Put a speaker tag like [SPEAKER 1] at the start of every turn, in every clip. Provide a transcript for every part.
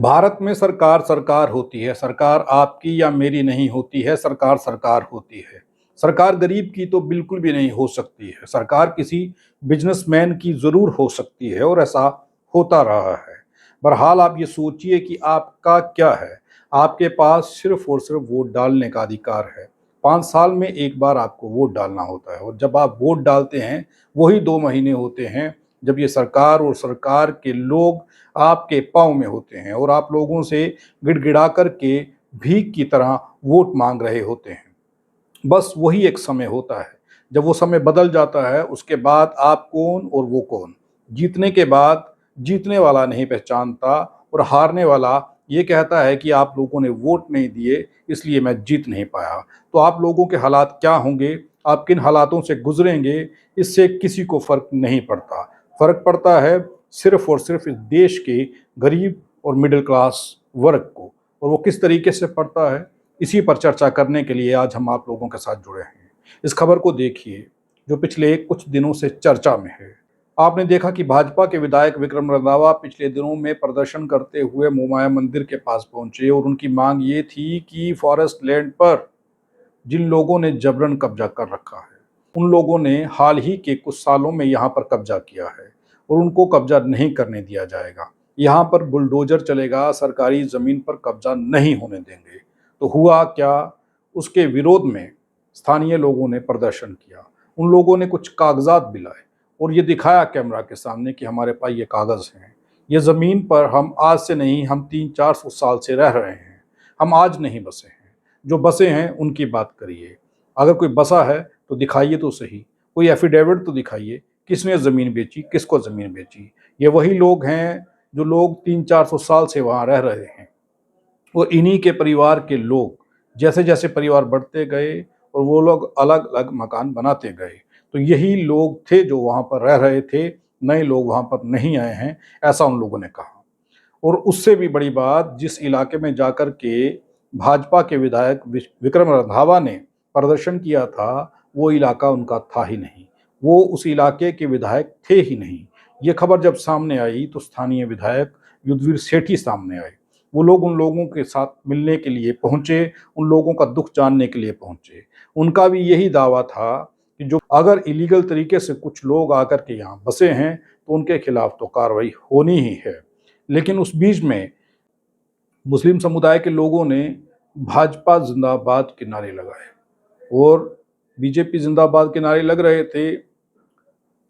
[SPEAKER 1] भारत में सरकार सरकार होती है। सरकार आपकी या मेरी नहीं होती है, सरकार सरकार होती है। सरकार गरीब की तो बिल्कुल भी नहीं हो सकती है। सरकार किसी बिजनेसमैन की ज़रूर हो सकती है और ऐसा होता रहा है। बहरहाल आप ये सोचिए कि आपका क्या है? आपके पास सिर्फ़ और सिर्फ़ वोट डालने का अधिकार है। 5 साल में 1 बार आपको वोट डालना होता है और जब आप वोट डालते हैं, वही 2 महीने होते हैं जब ये सरकार और सरकार के लोग आपके पाँव में होते हैं और आप लोगों से गिड़गिड़ा कर के भीख की तरह वोट मांग रहे होते हैं। बस वही एक समय होता है। जब वो समय बदल जाता है उसके बाद आप कौन और वो कौन। जीतने के बाद जीतने वाला नहीं पहचानता और हारने वाला ये कहता है कि आप लोगों ने वोट नहीं दिए इसलिए मैं जीत नहीं पाया। तो आप लोगों के हालात क्या होंगे, आप किन हालातों से गुजरेंगे, इससे किसी को फ़र्क नहीं पड़ता। फ़र्क पड़ता है सिर्फ़ और सिर्फ़ इस देश के गरीब और मिडिल क्लास वर्ग को, और वो किस तरीके से पड़ता है, इसी पर चर्चा करने के लिए आज हम आप लोगों के साथ जुड़े हैं। इस खबर को देखिए, जो पिछले कुछ दिनों से चर्चा में है। आपने देखा कि भाजपा के विधायक विक्रम रंधावा पिछले दिनों में प्रदर्शन करते हुए मोमाया मंदिर के पास पहुंचे और उनकी मांग ये थी कि फॉरेस्ट लैंड पर जिन लोगों ने जबरन कब्जा कर रखा है, उन लोगों ने हाल ही के कुछ सालों में यहाँ पर कब्जा किया है और उनको कब्जा नहीं करने दिया जाएगा। यहाँ पर बुलडोजर चलेगा, सरकारी ज़मीन पर कब्जा नहीं होने देंगे। तो हुआ क्या? उसके विरोध में स्थानीय लोगों ने प्रदर्शन किया। उन लोगों ने कुछ कागज़ात भी लाए और ये दिखाया कैमरा के सामने कि हमारे पास ये कागज़ हैं। ये ज़मीन पर हम आज से नहीं, हम 300-400 साल से रह रहे हैं। हम आज नहीं बसे हैं। जो बसे हैं उनकी बात करिए। अगर कोई बसा है तो दिखाइए तो सही, कोई एफिडेविट तो दिखाइए, किसने ज़मीन बेची, किसको ज़मीन बेची। ये वही लोग हैं जो लोग 300-400 साल से वहाँ रह रहे हैं और इन्हीं के परिवार के लोग जैसे-जैसे परिवार बढ़ते गए और वो लोग अलग-अलग मकान बनाते गए, तो यही लोग थे जो वहाँ पर रह रहे थे, नए लोग वहाँ पर नहीं आए हैं, ऐसा उन लोगों ने कहा। और उससे भी बड़ी बात, जिस इलाके में जाकर के भाजपा के विधायक विक्रम रंधावा ने प्रदर्शन किया था, वो इलाका उनका था ही नहीं। वो उस इलाके के विधायक थे ही नहीं। ये खबर जब सामने आई तो स्थानीय विधायक युद्धवीर सेठी सामने आए। वो लोग उन लोगों के साथ मिलने के लिए पहुंचे, उन लोगों का दुख जानने के लिए पहुंचे। उनका भी यही दावा था कि जो अगर इलीगल तरीके से कुछ लोग आकर के यहाँ बसे हैं, तो उनके खिलाफ तो कार्रवाई होनी ही है। लेकिन उस बीच में मुस्लिम समुदाय के लोगों ने भाजपा जिंदाबाद के नारे लगाए और बीजेपी जिंदाबाद के नारे लग रहे थे।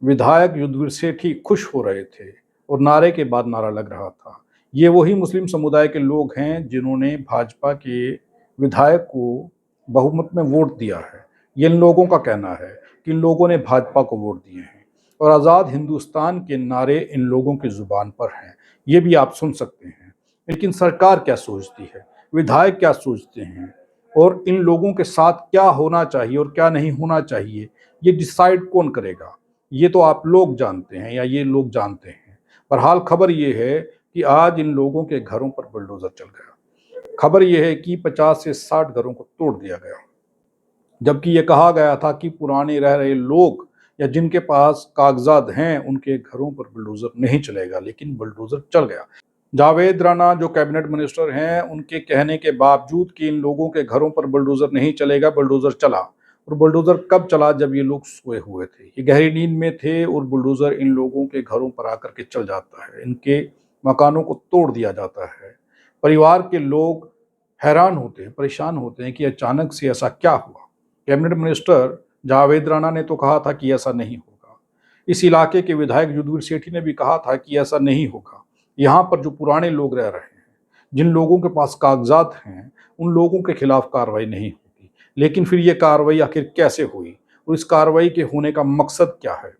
[SPEAKER 1] विधायक युद्धवीर सेठी खुश हो रहे थे और नारे के बाद नारा लग रहा था। ये वही मुस्लिम समुदाय के लोग हैं जिन्होंने भाजपा के विधायक को बहुमत में वोट दिया है। ये इन लोगों का कहना है कि इन लोगों ने भाजपा को वोट दिए हैं और आज़ाद हिंदुस्तान के नारे इन लोगों की ज़ुबान पर हैं। ये भी आप सुन सकते हैं। लेकिन सरकार क्या सोचती है, विधायक क्या सोचते हैं और इन लोगों के साथ क्या होना चाहिए और क्या नहीं होना चाहिए, ये डिसाइड कौन करेगा? ये तो आप लोग जानते हैं या ये लोग जानते हैं। बहरहाल खबर ये है कि आज इन लोगों के घरों पर बुलडोज़र चल गया। खबर ये है कि 50 से 60 घरों को तोड़ दिया गया। जबकि ये कहा गया था कि पुराने रह रहे लोग या जिनके पास कागज़ात हैं, उनके घरों पर बुलडोज़र नहीं चलेगा, लेकिन बुलडोज़र चल गया। जावेद राणा जो कैबिनेट मिनिस्टर हैं, उनके कहने के बावजूद कि इन लोगों के घरों पर बुलडोज़र नहीं चलेगा, बुलडोज़र चला। और बुलडोज़र कब चला? जब ये लोग सोए हुए थे, ये गहरी नींद में थे और बुलडोज़र इन लोगों के घरों पर आकर के चल जाता है, इनके मकानों को तोड़ दिया जाता है। परिवार के लोग हैरान होते हैं, परेशान होते हैं कि अचानक से ऐसा क्या हुआ। कैबिनेट मिनिस्टर जावेद राणा ने तो कहा था कि ऐसा नहीं होगा। इस इलाके के विधायक युद्धवीर सेठी ने भी कहा था कि ऐसा नहीं होगा। यहाँ पर जो पुराने लोग रह रहे हैं, जिन लोगों के पास कागजात हैं, उन लोगों के खिलाफ कार्रवाई नहीं होगी। लेकिन फिर ये कार्रवाई आखिर कैसे हुई और इस कार्रवाई के होने का मकसद क्या है,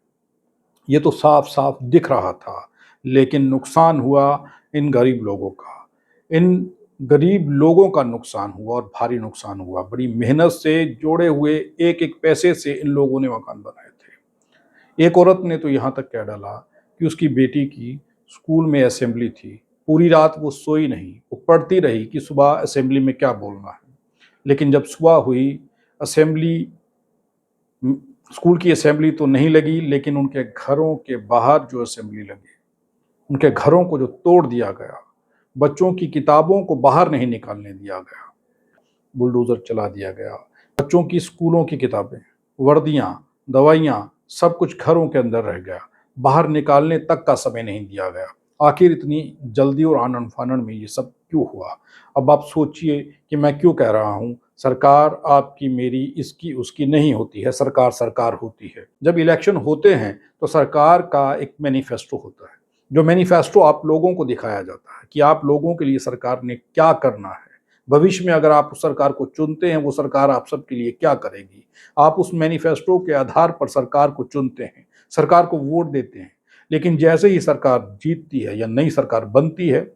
[SPEAKER 1] ये तो साफ साफ दिख रहा था। लेकिन नुकसान हुआ इन गरीब लोगों का। इन गरीब लोगों का नुकसान हुआ और भारी नुकसान हुआ। बड़ी मेहनत से जोड़े हुए एक एक पैसे से इन लोगों ने मकान बनाए थे। एक औरत ने तो यहाँ तक कह डाला कि उसकी बेटी की स्कूल में असेंबली थी, पूरी रात वो सोई नहीं, वो पढ़ती रही कि सुबह असेंबली में क्या बोलना है। लेकिन जब सुबह हुई, असेंबली स्कूल की असेंबली तो नहीं लगी, लेकिन उनके घरों के बाहर जो असेंबली लगी, उनके घरों को जो तोड़ दिया गया, बच्चों की किताबों को बाहर नहीं निकालने दिया गया, बुलडोज़र चला दिया गया। बच्चों की स्कूलों की किताबें, वर्दियाँ, दवाइयाँ सब कुछ घरों के अंदर रह गया, बाहर निकालने तक का समय नहीं दिया गया। आखिर इतनी जल्दी और आनन-फानन में ये सब क्यों हुआ? अब आप सोचिए कि मैं क्यों कह रहा हूँ, सरकार आपकी, मेरी, इसकी, उसकी नहीं होती है, सरकार सरकार होती है। जब इलेक्शन होते हैं, तो सरकार का एक मैनिफेस्टो होता है, जो मैनिफेस्टो आप लोगों को दिखाया जाता है कि आप लोगों के लिए सरकार ने क्या करना है। भविष्य में अगर आप उस सरकार को चुनते हैं, वो सरकार आप सबके लिए क्या करेगी। आप उस मैनिफेस्टो के आधार पर सरकार को चुनते हैं, सरकार को वोट देते हैं। लेकिन जैसे ही सरकार जीतती है या नई सरकार बनती है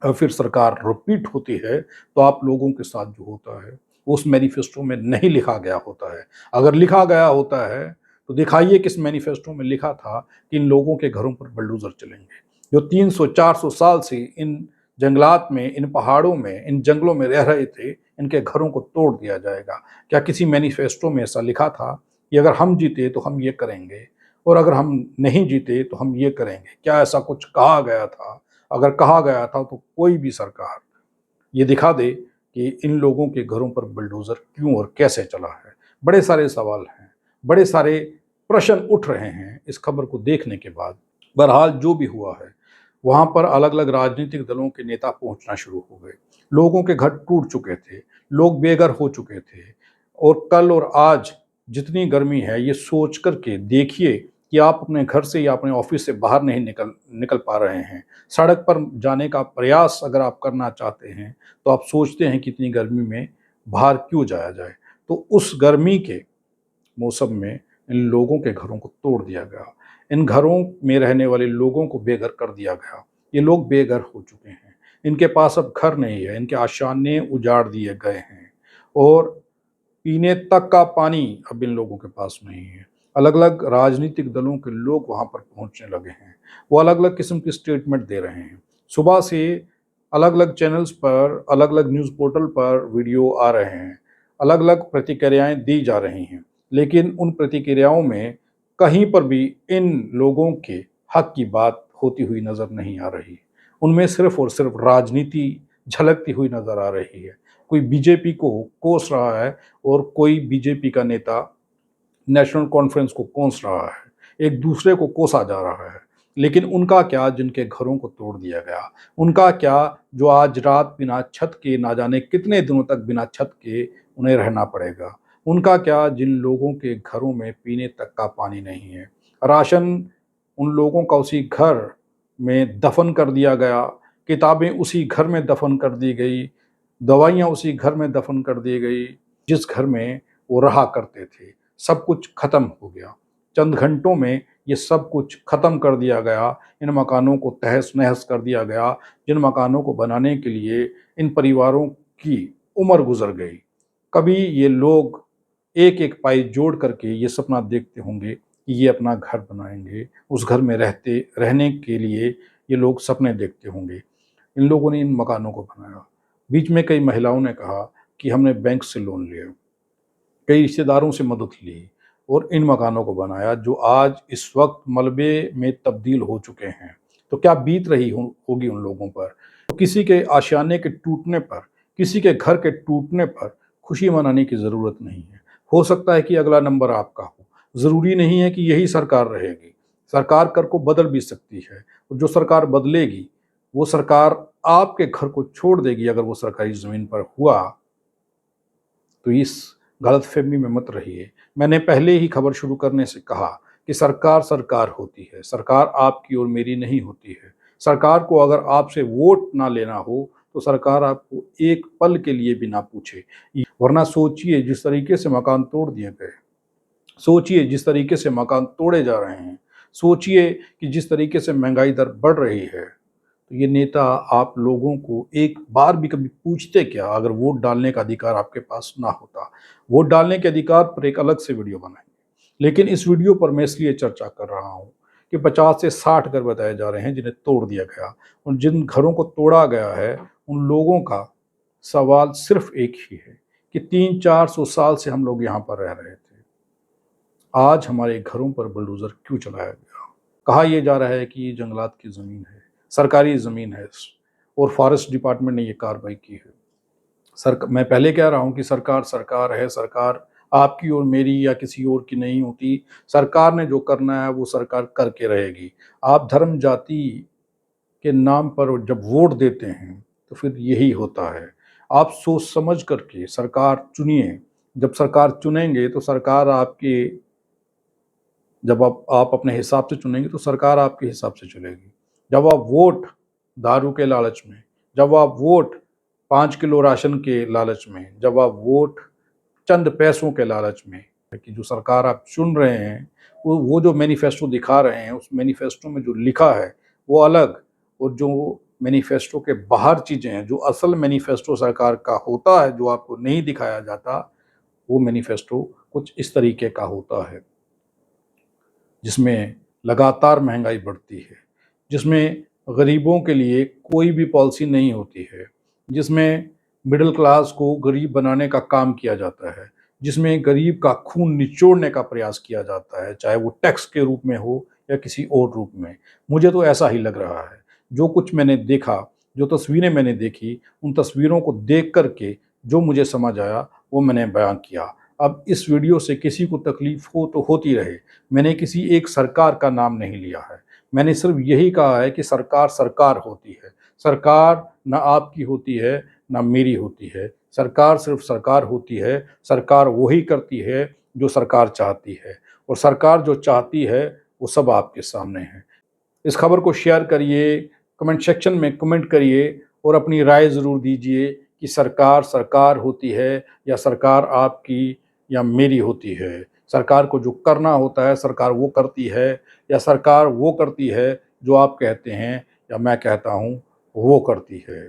[SPEAKER 1] और फिर सरकार रिपीट होती है, तो आप लोगों के साथ जो होता है, वो उस मैनिफेस्टो में नहीं लिखा गया होता है। अगर लिखा गया होता है, तो दिखाइए किस मैनिफेस्टो में लिखा था कि इन लोगों के घरों पर बुलडोज़र चलेंगे। जो 300-400 साल से इन जंगलात में, इन पहाड़ों में, इन जंगलों में रह रहे थे, इनके घरों को तोड़ दिया जाएगा। क्या किसी मैनिफेस्टो में ऐसा लिखा था कि अगर हम जीते तो हम ये करेंगे और अगर हम नहीं जीते तो हम ये करेंगे? क्या ऐसा कुछ कहा गया था? अगर कहा गया था तो कोई भी सरकार ये दिखा दे कि इन लोगों के घरों पर बुलडोज़र क्यों और कैसे चला है। बड़े सारे सवाल हैं, बड़े सारे प्रश्न उठ रहे हैं इस खबर को देखने के बाद। बहरहाल जो भी हुआ है, वहाँ पर अलग-अलग राजनीतिक दलों के नेता पहुँचना शुरू हो गए। लोगों के घर टूट चुके थे, लोग बेघर हो चुके थे और कल और आज जितनी गर्मी है, ये सोच कर के देखिए कि आप अपने घर से या अपने ऑफ़िस से बाहर नहीं निकल निकल पा रहे हैं। सड़क पर जाने का प्रयास अगर आप करना चाहते हैं, तो आप सोचते हैं कि इतनी गर्मी में बाहर क्यों जाया जाए। तो उस गर्मी के मौसम में इन लोगों के घरों को तोड़ दिया गया। इन घरों में रहने वाले लोगों को बेघर कर दिया गया। ये लोग बेघर हो चुके हैं। इनके पास अब घर नहीं है, इनके आशियाने उजाड़ दिए गए हैं और पीने तक का पानी अब इन लोगों के पास नहीं है। अलग-अलग राजनीतिक दलों के लोग वहाँ पर पहुँचने लगे हैं। वो अलग-अलग किस्म की स्टेटमेंट दे रहे हैं। सुबह से अलग-अलग चैनल्स पर, अलग-अलग न्यूज़ पोर्टल पर वीडियो आ रहे हैं। अलग-अलग प्रतिक्रियाएँ दी जा रही हैं। लेकिन उन प्रतिक्रियाओं में कहीं पर भी इन लोगों के हक की बात होती हुई नज़र नहीं आ रही। उनमें सिर्फ़ और सिर्फ़ राजनीति झलकती हुई नज़र आ रही है। कोई बीजेपी को कोस रहा है और कोई बीजेपी का नेता नेशनल कॉन्फ्रेंस को कोस रहा है। एक दूसरे को कोसा जा रहा है। लेकिन उनका क्या जिनके घरों को तोड़ दिया गया? उनका क्या जो आज रात बिना छत के ना जाने कितने दिनों तक बिना छत के उन्हें रहना पड़ेगा? उनका क्या जिन लोगों के घरों में पीने तक का पानी नहीं है? राशन उन लोगों का उसी घर में दफ़न कर दिया गया, किताबें उसी घर में दफ़न कर दी गई, दवाइयाँ उसी घर में दफ़न कर दी गई, जिस घर में वो रहा करते थे। सब कुछ ख़त्म हो गया। चंद घंटों में ये सब कुछ ख़त्म कर दिया गया। इन मकानों को तहस-नहस कर दिया गया, जिन मकानों को बनाने के लिए इन परिवारों की उम्र गुज़र गई। कभी ये लोग एक-एक पाई जोड़ करके ये सपना देखते होंगे कि ये अपना घर बनाएँगे, उस घर में रहने के लिए ये लोग सपने देखते होंगे। इन लोगों ने इन मकानों को बनाया। बीच में कई महिलाओं ने कहा कि हमने बैंक से लोन लिया, कई रिश्तेदारों से मदद ली और इन मकानों को बनाया जो आज इस वक्त मलबे में तब्दील हो चुके हैं। तो क्या बीत रही होगी उन लोगों पर? तो किसी के आशियाने के टूटने पर, किसी के घर के टूटने पर खुशी मनाने की ज़रूरत नहीं है। हो सकता है कि अगला नंबर आपका हो, ज़रूरी नहीं है कि यही सरकार रहेगी। सरकार कर को बदल भी सकती है और जो सरकार बदलेगी, वो सरकार आपके घर को छोड़ देगी अगर वो सरकारी ज़मीन पर हुआ, तो इस गलतफ़हमी में मत रहिए। मैंने पहले ही खबर शुरू करने से कहा कि सरकार सरकार होती है, सरकार आपकी और मेरी नहीं होती है। सरकार को अगर आपसे वोट ना लेना हो, तो सरकार आपको एक पल के लिए भी ना पूछे। वरना सोचिए जिस तरीके से मकान तोड़ दिए गए, सोचिए जिस तरीके से मकान तोड़े जा रहे हैं, सोचिए कि जिस तरीके से महँगाई दर बढ़ रही है, तो ये नेता आप लोगों को एक बार भी कभी पूछते क्या अगर वोट डालने का अधिकार आपके पास ना होता? वोट डालने के अधिकार पर एक अलग से वीडियो बनाएँगे। लेकिन इस वीडियो पर मैं इसलिए चर्चा कर रहा हूँ कि 50 से 60 घर बताए जा रहे हैं जिन्हें तोड़ दिया गया। उन जिन घरों को तोड़ा गया है, उन लोगों का सवाल सिर्फ़ एक ही है कि 300-400 साल से हम लोग यहाँ पर रह रहे थे। आज हमारे घरों पर बुलडोज़र क्यों चलाया गया? कहा यह जा रहा है कि ये जंगलात की ज़मीन है, सरकारी ज़मीन है, और फॉरेस्ट डिपार्टमेंट ने ये कार्रवाई की है। मैं पहले कह रहा हूँ कि सरकार सरकार है, सरकार आपकी और मेरी या किसी और की नहीं होती। सरकार ने जो करना है वो सरकार करके रहेगी। आप धर्म जाति के नाम पर जब वोट देते हैं तो फिर यही होता है। आप सोच समझ करके सरकार चुनिए। जब सरकार चुनेंगे तो सरकार आपके जब आप अपने हिसाब से चुनेंगे तो सरकार आपके हिसाब से चलेगी। जब आप वोट दारू के लालच में, जब आप वोट 5 किलो राशन के लालच में, जब आप वोट चंद पैसों के लालच में, कि जो सरकार आप चुन रहे हैं वो जो मैनिफेस्टो दिखा रहे हैं उस मैनिफेस्टो में जो लिखा है वो अलग, और जो मैनिफेस्टो के बाहर चीज़ें हैं, जो असल मैनिफेस्टो सरकार का होता है जो आपको नहीं दिखाया जाता, वो मैनिफेस्टो कुछ इस तरीके का होता है जिसमें लगातार महंगाई बढ़ती है, जिसमें गरीबों के लिए कोई भी पॉलिसी नहीं होती है, जिसमें मिडिल क्लास को गरीब बनाने का काम किया जाता है, जिसमें गरीब का खून निचोड़ने का प्रयास किया जाता है, चाहे वो टैक्स के रूप में हो या किसी और रूप में। मुझे तो ऐसा ही लग रहा है। जो कुछ मैंने देखा, जो तस्वीरें मैंने देखी, उन तस्वीरों को देख कर के जो मुझे समझ आया वो मैंने बयान किया। अब इस वीडियो से किसी को तकलीफ़ हो तो होती रहे। मैंने किसी एक सरकार का नाम नहीं लिया है। मैंने सिर्फ यही कहा है कि सरकार सरकार होती है। सरकार ना आपकी होती है, ना मेरी होती है। सरकार सिर्फ सरकार होती है। सरकार वही करती है जो सरकार चाहती है, और सरकार जो चाहती है वो सब आपके सामने है। इस खबर को शेयर करिए, कमेंट सेक्शन में कमेंट करिए और अपनी राय ज़रूर दीजिए कि सरकार सरकार होती है या सरकार आपकी या मेरी होती है। सरकार को जो करना होता है सरकार वो करती है, या सरकार वो करती है जो आप कहते हैं या मैं कहता हूँ वो करती है।